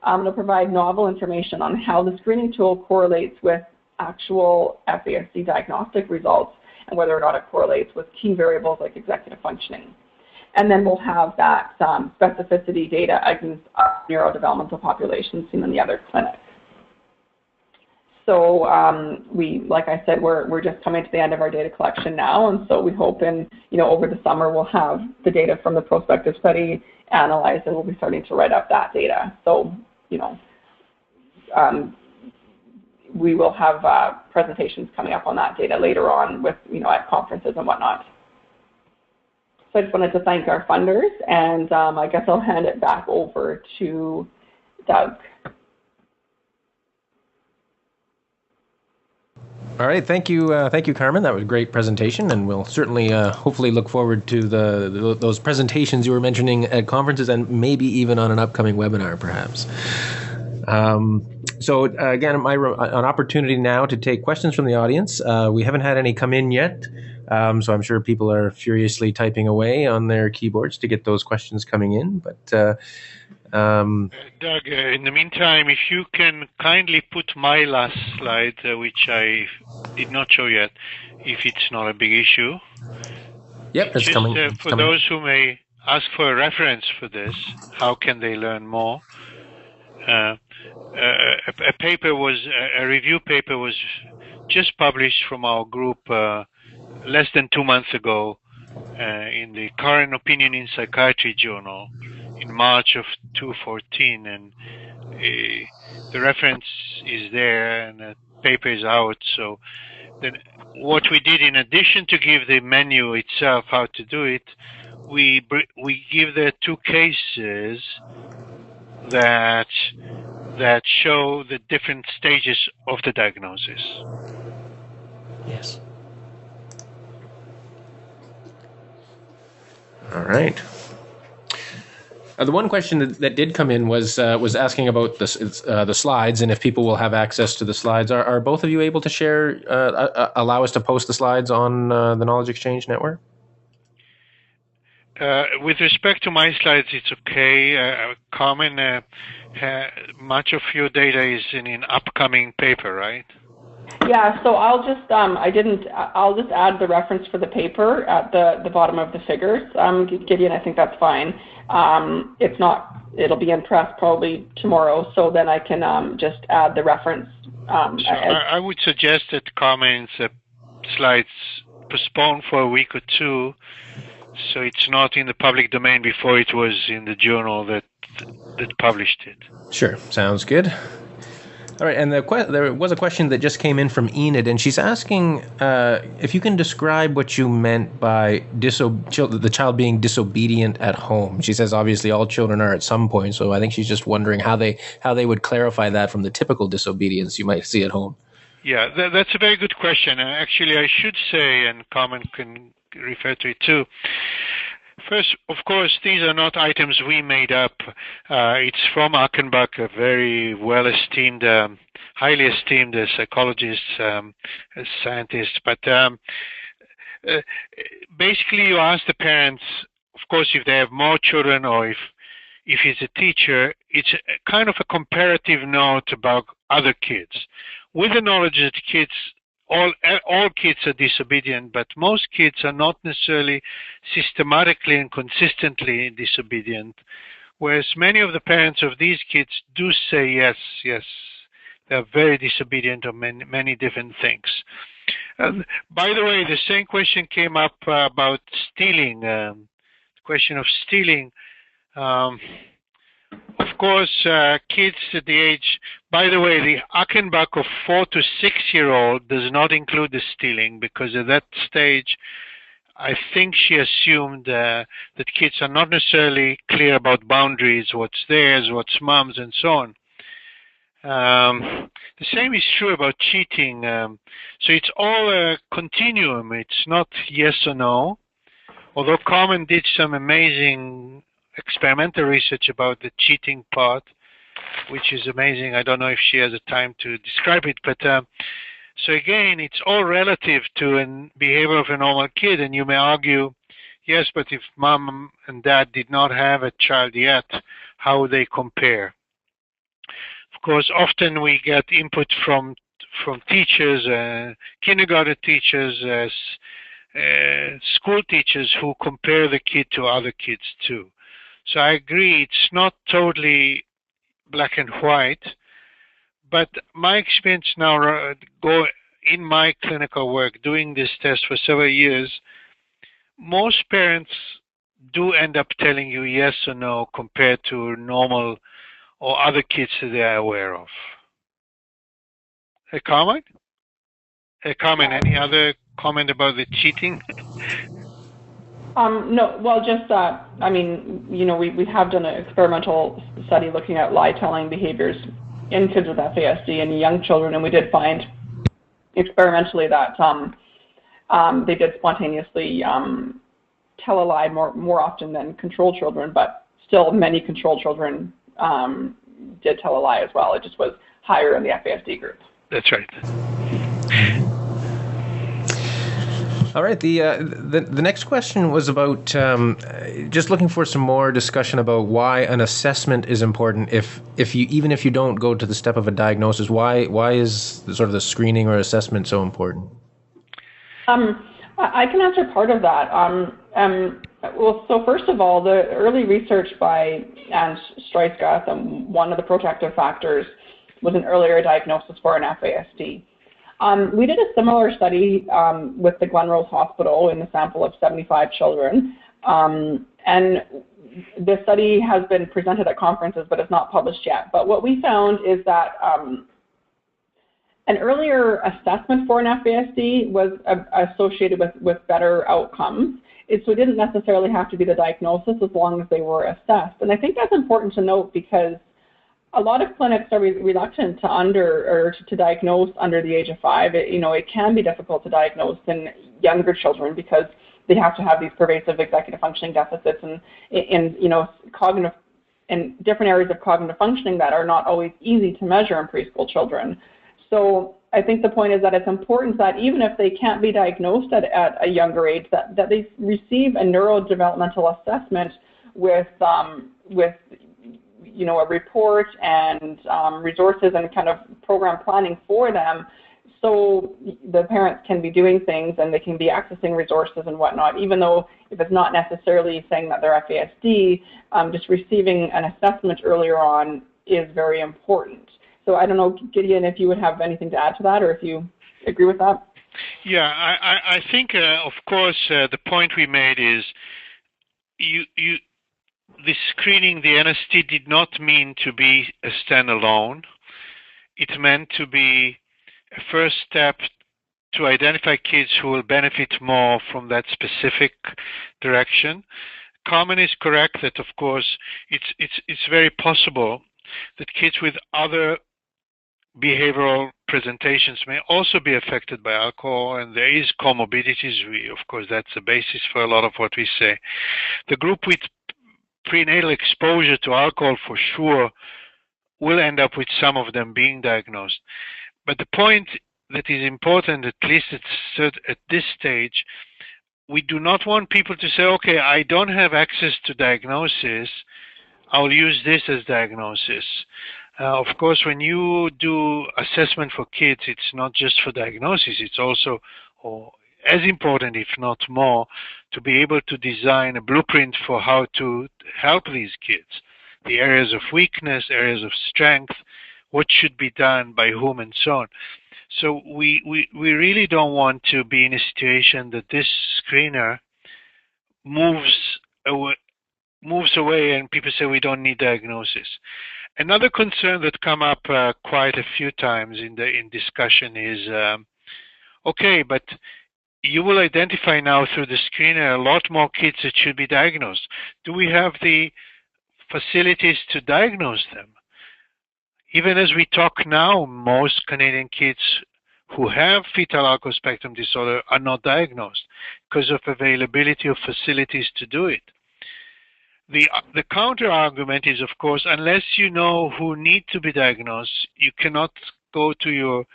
It'll provide novel information on how the screening tool correlates with actual FASD diagnostic results and whether or not it correlates with key variables like executive functioning. And then we'll have that specificity data against neurodevelopmental populations seen in the other clinics. So like I said, we're just coming to the end of our data collection now, and so we hope over the summer we'll have the data from the prospective study analyzed, and we'll be starting to write up that data. So we will have presentations coming up on that data later on with at conferences and whatnot. So I just wanted to thank our funders, and I guess I'll hand it back over to Doug. All right, thank you, Carmen. That was a great presentation, and we'll certainly, hopefully, look forward to those presentations you were mentioning at conferences, and maybe even on an upcoming webinar, perhaps. So again, an opportunity now to take questions from the audience. We haven't had any come in yet, so I'm sure people are furiously typing away on their keyboards to get those questions coming in. But Doug, in the meantime, if you can kindly put my last slide, which I did not show yet, if it's not a big issue. Yep, it's coming. For those who may ask for a reference for this, how can they learn more? A review paper was just published from our group less than 2 months ago in the Koren Opinion in Psychiatry Journal in March of 2014, and the reference is there and the paper is out. So then what we did, in addition to give the menu itself how to do it, we give the 2 cases that show the different stages of the diagnosis. Yes. All right. The one question that did come in was asking about the slides, and if people will have access to the slides. Are both of you able to share, allow us to post the slides on the Knowledge Exchange Network? With respect to my slides, it's okay. Carmen, much of your data is in an upcoming paper, right? Yeah, so I'll just I'll just add the reference for the paper at the bottom of the figures. Gideon, I think that's fine. It's not. It'll be in press probably tomorrow, so then I can just add the reference. I would suggest that Carmen's slides postpone for a week or 2, so it's not in the public domain before it was in the journal that published it. Sure, sounds good. All right, and there was a question that just came in from Enid, and she's asking if you can describe what you meant by the child being disobedient at home. She says obviously all children are at some point, so I think she's just wondering how they would clarify that from the typical disobedience you might see at home. Yeah, that's a very good question. Actually, I should say, and Carmen can refer to it too. First, of course, these are not items we made up. It's from Achenbach, a very well-esteemed, highly esteemed psychologist, scientist. But basically, you ask the parents, of course, if they have more children or if he's a teacher, it's kind of a comparative note about other kids. With the knowledge that all kids are disobedient, but most kids are not necessarily systematically and consistently disobedient, whereas many of the parents of these kids do say yes, they're very disobedient on many different things. By the way, the same question came up about stealing, the question of stealing. Of course, kids at the age, by the way, the Achenbach of 4 to 6-year-old does not include the stealing, because at that stage, I think she assumed that kids are not necessarily clear about boundaries, what's theirs, what's mom's, and so on. The same is true about cheating. So it's all a continuum. It's not yes or no, although Carmen did some amazing experimental research about the cheating part, which is amazing. I don't know if she has the time to describe it, but so again, it's all relative to a behavior of a normal kid, and you may argue, yes, but if mom and dad did not have a child yet, how would they compare? Of course, often we get input from teachers, kindergarten teachers, school teachers who compare the kid to other kids too. So I agree, it's not totally black and white, but my experience now in my clinical work, doing this test for several years, most parents do end up telling you yes or no compared to normal or other kids that they are aware of. Carmen? Carmen, any other comment about the cheating? No, well, just that, I mean, you know, we have done an experimental study looking at lie-telling behaviors in kids with FASD and young children, and we did find experimentally that they did spontaneously tell a lie more often than control children, but still many control children did tell a lie as well. It just was higher in the FASD group. That's right. All right. The next question was about just looking for some more discussion about why an assessment is important. Even if you don't go to the step of a diagnosis, why is sort of the screening or assessment so important? I can answer part of that. Well, so first of all, the early research by Anne Streisgath, one of the protective factors was an earlier diagnosis for an FASD. We did a similar study with the Glen Rose Hospital in a sample of 75 children, and the study has been presented at conferences, but it's not published yet. But what we found is that an earlier assessment for an FASD was associated with better outcomes. So it didn't necessarily have to be the diagnosis as long as they were assessed. And I think that's important to note because a lot of clinics are reluctant to diagnose under the age of 5. It can be difficult to diagnose in younger children because they have to have these pervasive executive functioning deficits and cognitive and different areas of cognitive functioning that are not always easy to measure in preschool children. So I think the point is that it's important that even if they can't be diagnosed at a younger age, that they receive a neurodevelopmental assessment with a report and resources and kind of program planning for them, so the parents can be doing things and they can be accessing resources and whatnot, even though if it's not necessarily saying that they're FASD, just receiving an assessment earlier on is very important. So I don't know, Gideon, if you would have anything to add to that or if you agree with that. Yeah, I think, of course, the point we made is the screening, the NST did not mean to be a standalone. It meant to be a first step to identify kids who will benefit more from that specific direction. Carmen is correct that, of course, it's very possible that kids with other behavioral presentations may also be affected by alcohol, and there is comorbidities. Of course, that's the basis for a lot of what we say. The group with prenatal exposure to alcohol for sure will end up with some of them being diagnosed. But the point that is important, at least at this stage, we do not want people to say, okay, I don't have access to diagnosis, I'll use this as diagnosis. Of course, when you do assessment for kids, it's not just for diagnosis, it's also, or as important, if not more, to be able to design a blueprint for how to help these kids. The areas of weakness, areas of strength, what should be done by whom, and so on. So we really don't want to be in a situation that this screener moves away and people say we don't need diagnosis. Another concern that come up quite a few times in discussion is, okay, but you will identify now through the screener a lot more kids that should be diagnosed. Do we have the facilities to diagnose them? Even as we talk now, most Canadian kids who have fetal alcohol spectrum disorder are not diagnosed because of availability of facilities to do it. The counter argument is, of course, unless you know who need to be diagnosed, you cannot go to your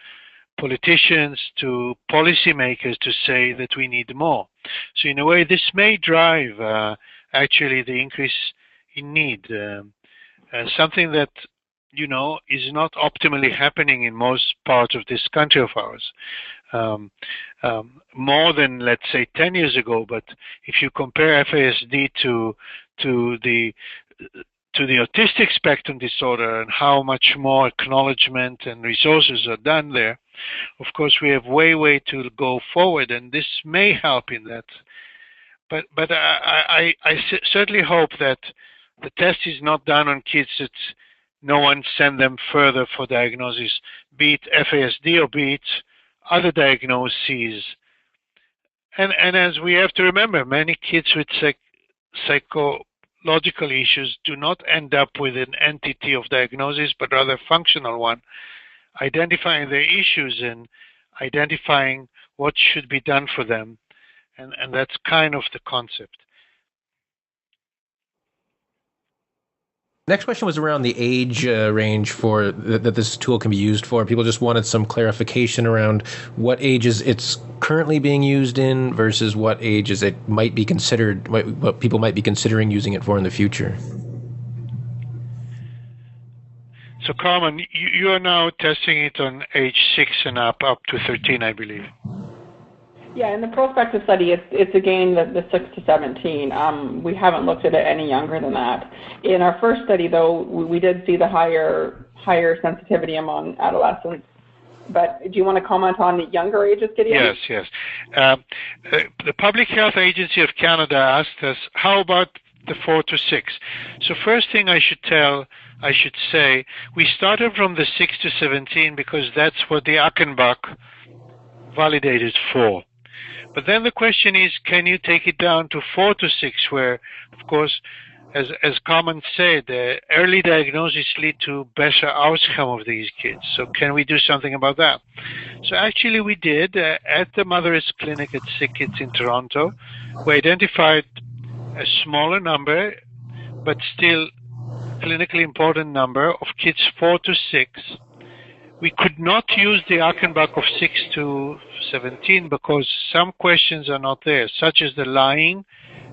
politicians, to policymakers to say that we need more. So in a way, this may drive actually the increase in need. Something that, is not optimally happening in most parts of this country of ours. More than, let's say, 10 years ago, but if you compare FASD to the autistic spectrum disorder and how much more acknowledgement and resources are done there, of course, we have way to go forward, and this may help in that. But I certainly hope that the test is not done on kids that no one send them further for diagnosis, be it FASD or be it other diagnoses. And as we have to remember, many kids with psychological issues do not end up with an entity of diagnosis, but rather a functional one, identifying their issues and identifying what should be done for them, and that's kind of the concept. Next question was around the age range for that this tool can be used for. People just wanted some clarification around what ages it's currently being used in versus what ages it might be considered, what people might be considering using it for in the future. So, Carmen, you are now testing it on age 6 and up to 13, I believe. Yeah, in the prospective study, it's again the 6 to 17. We haven't looked at it any younger than that. In our first study, though, we did see the higher sensitivity among adolescents. But do you want to comment on the younger ages, Gideon? Yes. The Public Health Agency of Canada asked us, how about the 4 to 6? So first thing I should say, we started from the 6 to 17 because that's what the Achenbach validated for. But then the question is, can you take it down to 4 to 6, where, of course, as Carmen said, early diagnosis lead to better outcome of these kids. So can we do something about that? So actually we did. At the Motherisk Clinic at Sickkids in Toronto, we identified a smaller number, but still clinically important number of kids 4 to 6. We could not use the Achenbach of 6 to 17 because some questions are not there, such as the lying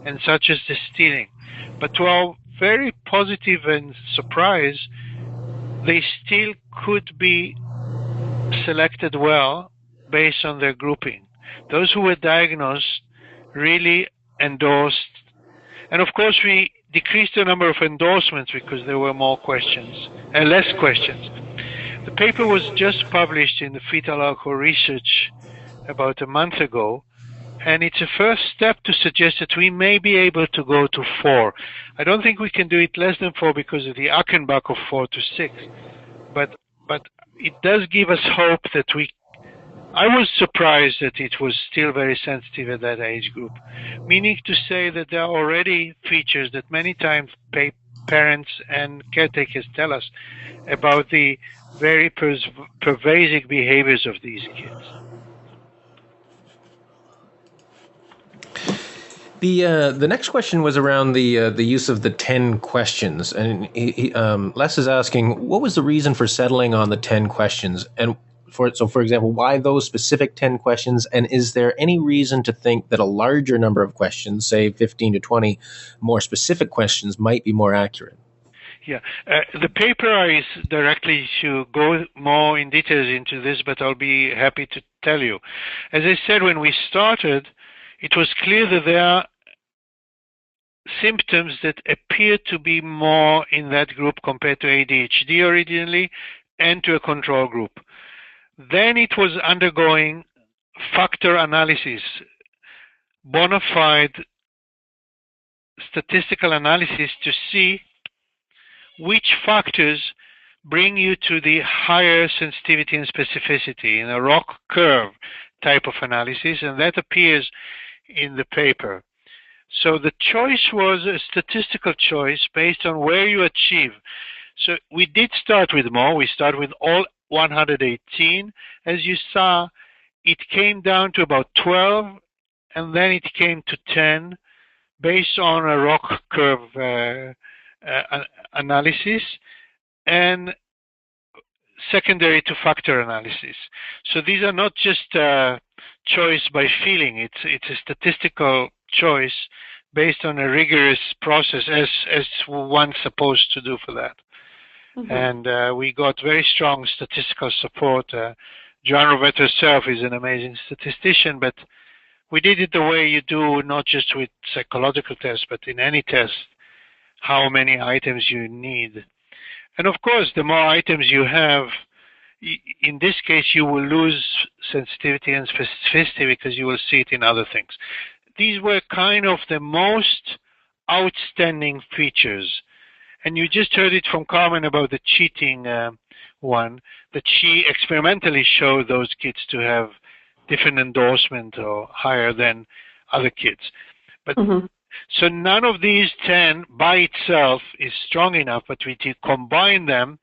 and such as the stealing. But to our very positive and surprise, they still could be selected well based on their grouping. Those who were diagnosed really endorsed. And of course, we decreased the number of endorsements because there were more questions and less questions. The paper was just published in the Fetal Alcohol Research about a month ago, and it's a first step to suggest that we may be able to go to 4. I don't think we can do it less than 4 because of the Achenbach of 4 to 6, but it does give us hope that I was surprised that it was still very sensitive at that age group, meaning to say that there are already features that many times parents and caretakers tell us about the very pervasive behaviors of these kids. The next question was around the use of the 10 questions, and Les is asking, what was the reason for settling on the 10 questions, and for example, why those specific 10 questions, and is there any reason to think that a larger number of questions, say 15 to 20 more specific questions, might be more accurate? Yeah, the paper is directly to go more in details into this, but I'll be happy to tell you. As I said, when we started, it was clear that there are symptoms that appear to be more in that group compared to ADHD originally and to a control group. Then it was undergoing factor analysis, bona fide statistical analysis to see which factors bring you to the higher sensitivity and specificity in a ROC curve type of analysis, and that appears in the paper. So the choice was a statistical choice based on where you achieve. So we did start with more. We started with all 118. As you saw, it came down to about 12, and then it came to 10 based on a ROC curve analysis and secondary to factor analysis. So these are not just choice by feeling. It's a statistical choice based on a rigorous process as one's supposed to do for that. Mm-hmm. And we got very strong statistical support. John Rovetto herself is an amazing statistician, but we did it the way you do, not just with psychological tests, but in any test, how many items you need. And of course, the more items you have, in this case, you will lose sensitivity and specificity because you will see it in other things. These were kind of the most outstanding features. And you just heard it from Carmen about the cheating one, that she experimentally showed those kids to have different endorsement or higher than other kids. But so none of these 10 by itself is strong enough, but we combine them,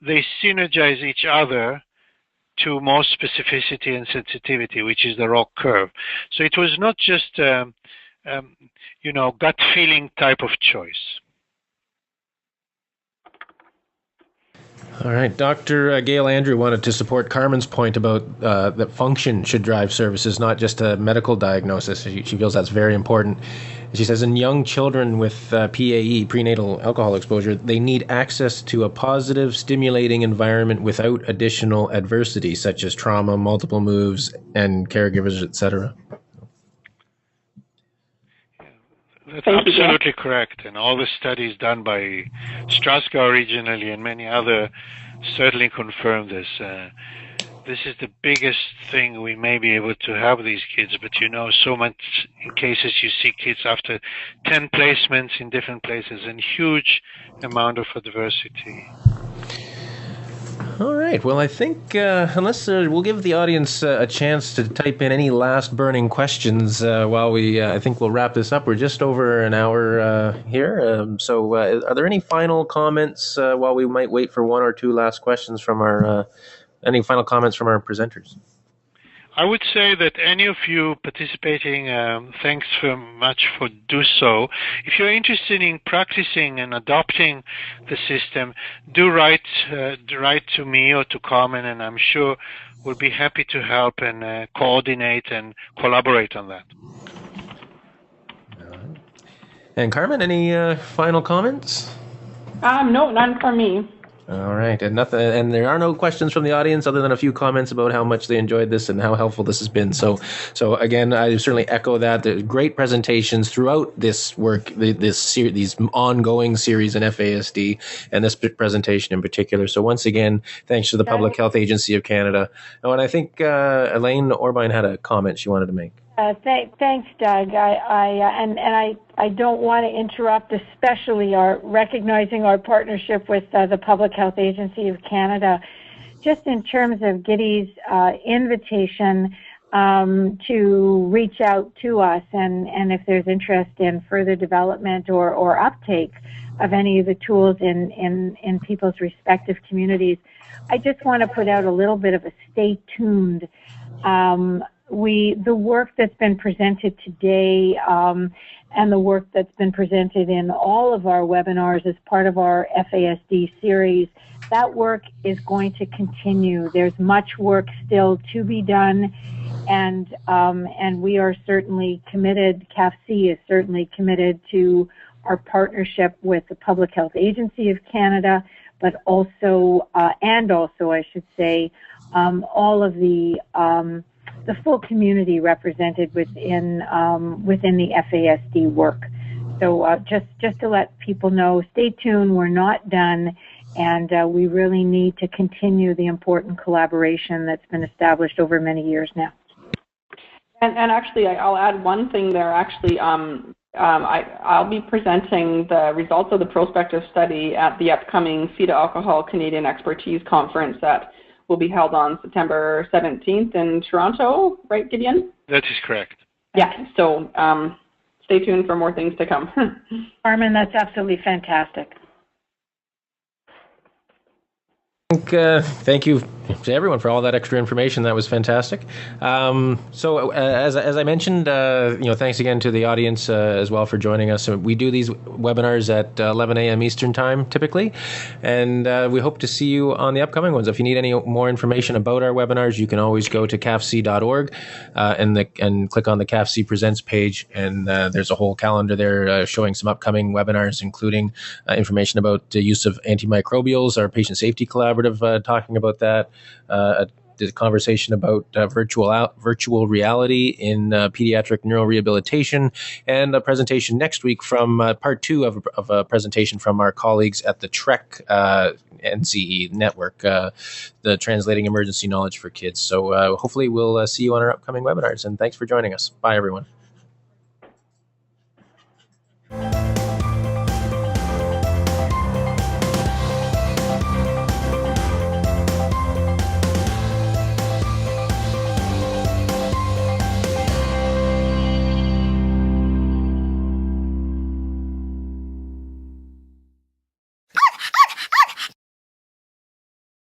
they synergize each other to more specificity and sensitivity, which is the ROC curve. So it was not just, gut feeling type of choice. All right. Dr. Gail Andrew wanted to support Carmen's point about that function should drive services, not just a medical diagnosis. She feels that's very important. She says in young children with PAE, prenatal alcohol exposure, they need access to a positive, stimulating environment without additional adversity, such as trauma, multiple moves, and caregivers, etc. That's absolutely correct. And all the studies done by Strasgard originally and many other certainly confirm this. This is the biggest thing we may be able to have these kids, but so much in cases you see kids after 10 placements in different places and huge amount of adversity. All right. Well, I think unless we'll give the audience a chance to type in any last burning questions while I think we'll wrap this up. We're just over an hour here. So are there any final comments while we might wait for one or two last questions from any final comments from our presenters? I would say that any of you participating, thanks very much for do so. If you're interested in practicing and adopting the system, do write to me or to Carmen, and I'm sure we'll be happy to help and coordinate and collaborate on that. And Carmen, any final comments? No, none from me. All right, and there are no questions from the audience other than a few comments about how much they enjoyed this and how helpful this has been. So again, I certainly echo that. There's great presentations throughout this work, these ongoing series in FASD, and this presentation in particular. So once again, thanks to the Public Health Agency of Canada. Oh, and I think Elaine Orbine had a comment she wanted to make. Thanks, Doug. I don't want to interrupt, especially recognizing our partnership with the Public Health Agency of Canada, just in terms of Giddy's invitation to reach out to us and if there's interest in further development or uptake of any of the tools in people's respective communities. I just want to put out a little bit of a stay tuned. The work that's been presented today and the work that's been presented in all of our webinars as part of our FASD series, that work is going to continue. There's much work still to be done, and we are certainly committed, CAFC is certainly committed to our partnership with the Public Health Agency of Canada, but also, I should say, all of the full community represented within the FASD work. So just to let people know, stay tuned. We're not done, and we really need to continue the important collaboration that's been established over many years now. And actually, I'll add one thing there. Actually, I'll be presenting the results of the prospective study at the upcoming Fetal Alcohol Canadian Expertise conference that will be held on September 17th in Toronto, right, Gideon? That is correct. Yeah, so stay tuned for more things to come. Carmen, that's absolutely fantastic. Thank you to everyone for all that extra information. That was fantastic. So as I mentioned, thanks again to the audience as well for joining us. We do these webinars at 11 a.m. Eastern Time typically, and we hope to see you on the upcoming ones. If you need any more information about our webinars, you can always go to cafc.org and click on the CAFC Presents page, and there's a whole calendar there showing some upcoming webinars, including information about the use of antimicrobials, our patient safety collaborative talking about that, the conversation about virtual reality in pediatric neurorehabilitation, and a presentation next week from part 2 of a presentation from our colleagues at the TREC NCE network, the Translating Emergency Knowledge for Kids. So hopefully we'll see you on our upcoming webinars, and thanks for joining us. Bye, everyone.